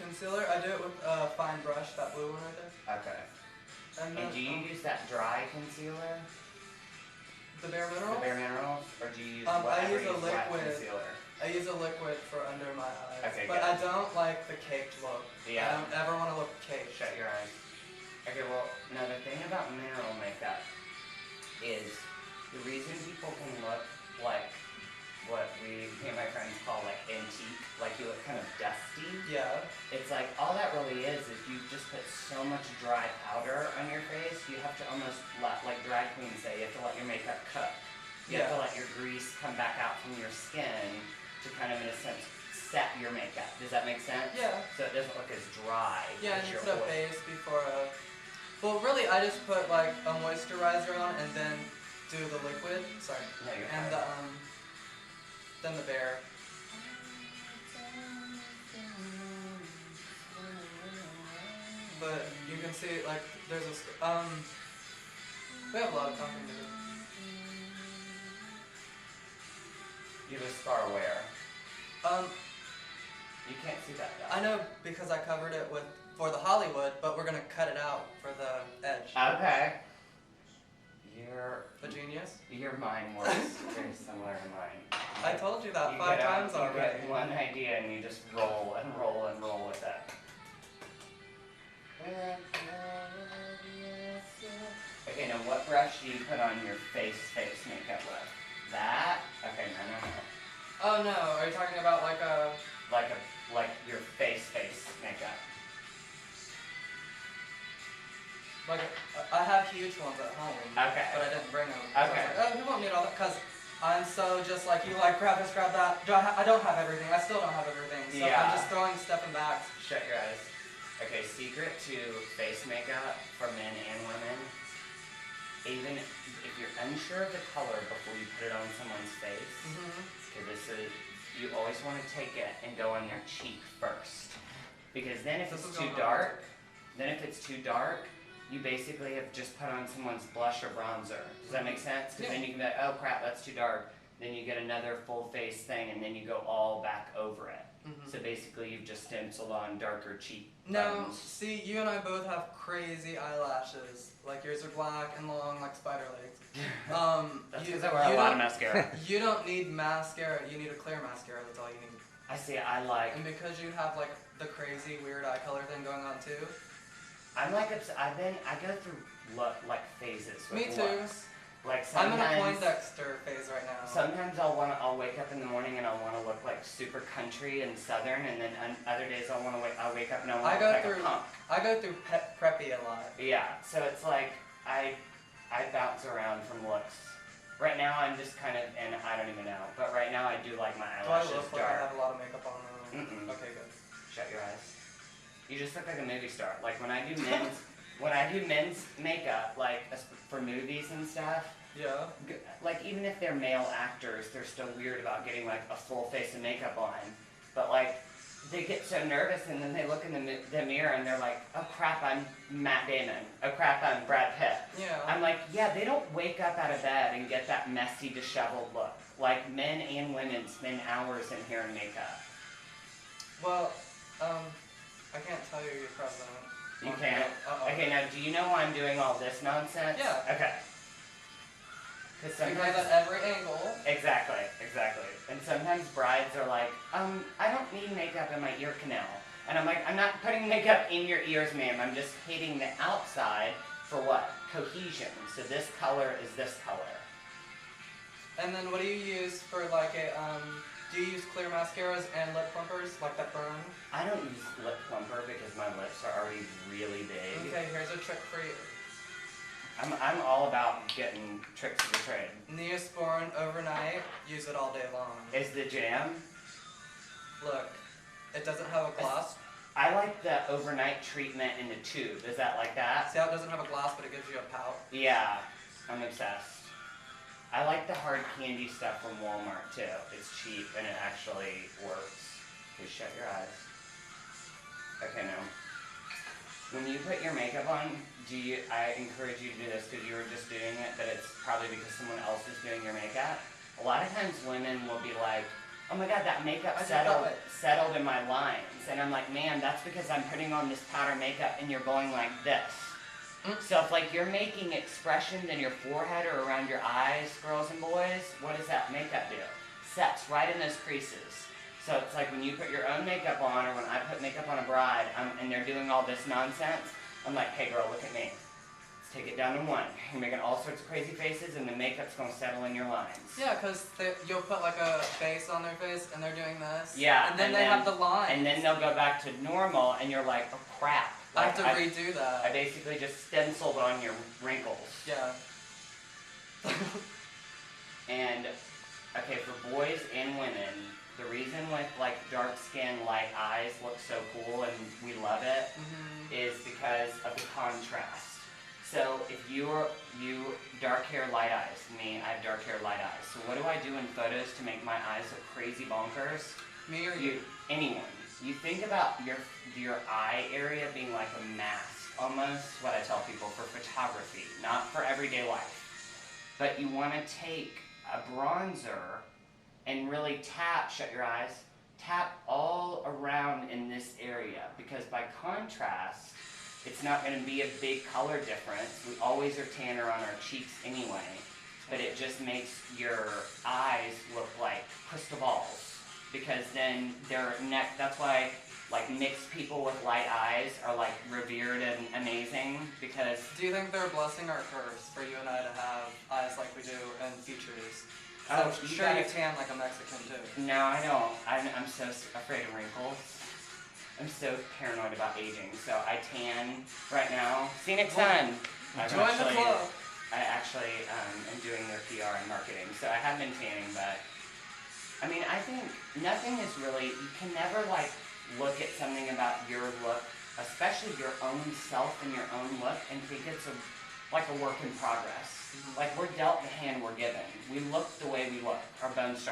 concealer, I do it with a fine brush, that blue one right there. Okay. And, then, do you use that dry concealer? The Bare Minerals? The Bare Minerals? Or do you use I use a wet liquid. concealer? I use a liquid for under my eyes. Okay, but good. I don't like the caked look. Yeah. I don't ever want to look caked. Shut your eyes. Okay, well, now the thing about mineral makeup is the reason people can look like what me and my friends call like antique, like you look kind of dusty. Yeah. It's like, all that really is you just put so much dry powder on your face, you have to almost let, like drag queens say, you have to let your makeup cook. You have to let your grease come back out from your skin to kind of, in a sense, set your makeup. Does that make sense? Yeah. So it doesn't look as dry. Yeah, as and you your put a oil. base before a... Well, really, I just put like a moisturizer on and then do the liquid. Sorry. No, you're and fine. then the Bare. But you can see, like, there's a... we have a lot of talking to do. You have a scar where? You can't see that though. I know because I covered it for the Hollywood, but we're gonna cut it out for the edge. Okay. Your The genius? Your mind was very similar to mine. I told you that 5 times already. You get one idea and you just roll and roll and roll with it. Okay, now what brush do you put on your face makeup with? That? Okay, no. Oh no, are you talking about like a... Like your face makeup. Like, I have huge ones at home. Okay. But I didn't bring them. Okay. So I was like, oh, we won't need all that, because I'm so just like, you like, grab this, grab that. I don't have everything. I still don't have everything. So Yeah. I'm just throwing stuff in bags. Shut your eyes. Okay, secret to face makeup for men and women. Even if you're unsure of the color before you put it on someone's face, okay, you always want to take it and go on their cheek first. Because then if it's too dark, you basically have just put on someone's blush or bronzer. Does that make sense? Because then you can be like, oh crap, that's too dark. Then you get another full face thing and then you go all back over it. So basically you've just stenciled on darker cheek No, buttons. see, you and I both have crazy eyelashes. Like yours are black and long like spider legs. That's because I wear a lot of mascara. You don't need mascara, you need a clear mascara, that's all you need. I see, I like... And because you have like the crazy weird eye color thing going on too. I'm like, I go through like phases with Me too. looks. Like I'm sometimes... in a Poindexter phase right now. Sometimes I'll wake up in the morning and I'll want to look like super country and southern, and then other days I'll wake up and I want to look like a punk. I go through preppy a lot. Yeah, so it's like, I bounce around from looks. Right now I'm just kind of, and I don't even know, but right now I do like my eyelashes Do I look like I have a lot of makeup on though? Okay, good. Shut your eyes. You just look like a movie star. Like when I do men's makeup, like for movies and stuff, yeah. Like even if they're male actors, they're still weird about getting like a full face of makeup on. But like, they get so nervous and then they look in the mirror and they're like, oh crap, I'm Matt Damon. Oh crap, I'm Brad Pitt. Yeah. I'm like, yeah, they don't wake up out of bed and get that messy, disheveled look. Like men and women spend hours in hair and makeup. Well, I can't tell you you're president. You can't? Okay, now do you know why I'm doing all this nonsense? Yeah. Okay. Because at every angle. Exactly. And sometimes brides are like, I don't need makeup in my ear canal. And I'm like, I'm not putting makeup in your ears, ma'am. I'm just hitting the outside for what? Cohesion. So this color is this color. And then what do you use for like a, do you use clear mascaras and lip plumpers, like that burn? I don't use lip plumper because my lips are already really big. Okay, here's a trick for you. I'm all about getting tricks of the trade. Neosporin overnight, use it all day long. Is the jam? Look, it doesn't have a gloss. I like the overnight treatment in the tube. Is that like that? See how it doesn't have a gloss, but it gives you a pout? Yeah, I'm obsessed. I like the hard candy stuff from Walmart too. It's cheap and it actually works. Please shut your eyes. Okay, now. When you put your makeup on, I encourage you to do this because you were just doing it, but it's probably because someone else is doing your makeup. A lot of times women will be like, oh my god, that makeup I did settled in my lines. And I'm like, man, that's because I'm putting on this powder makeup and you're going like this. So if like you're making expressions in your forehead or around your eyes, girls and boys, what does that makeup do? Sets right in those creases. So it's like when you put your own makeup on, or when I put makeup on a bride, and they're doing all this nonsense, I'm like, hey girl, look at me. Let's take it down to 1. You're making all sorts of crazy faces and the makeup's going to settle in your lines. Yeah, because you'll put like a face on their face and they're doing this. Yeah. And then they have the lines. And then they'll go back to normal and you're like, oh crap. I Like, have to redo that. I basically just stenciled on your wrinkles. Yeah. And, okay, for boys and women, the reason with like dark skin, light eyes look so cool and we love it is because of the contrast. So if you dark hair, light eyes, me, I have dark hair, light eyes. So what do I do in photos to make my eyes look crazy bonkers? Me or you? Anyone. You think about your eye area being like a mask, almost, what I tell people, for photography, not for everyday life. But you want to take a bronzer and really tap, shut your eyes, tap all around in this area, because by contrast, it's not going to be a big color difference. We always are tanner on our cheeks anyway, but it just makes your eyes look like crystal balls. Because then their neck, that's why like mixed people with light eyes are like revered and amazing, because... Do you think they're a blessing or a curse for you and I to have eyes like we do and features? Oh, So sure you tan like a Mexican too. No, I don't. I'm so afraid of wrinkles. I'm so paranoid about aging, so I tan right now. Scenic Sun! Join the club! I actually am doing their PR and marketing, so I have been tanning, but... I mean, I think nothing is really, you can never like look at something about your look, especially your own self and your own look, and think it's like a work in progress. Like we're dealt the hand we're given. We look the way we look. Our bone structure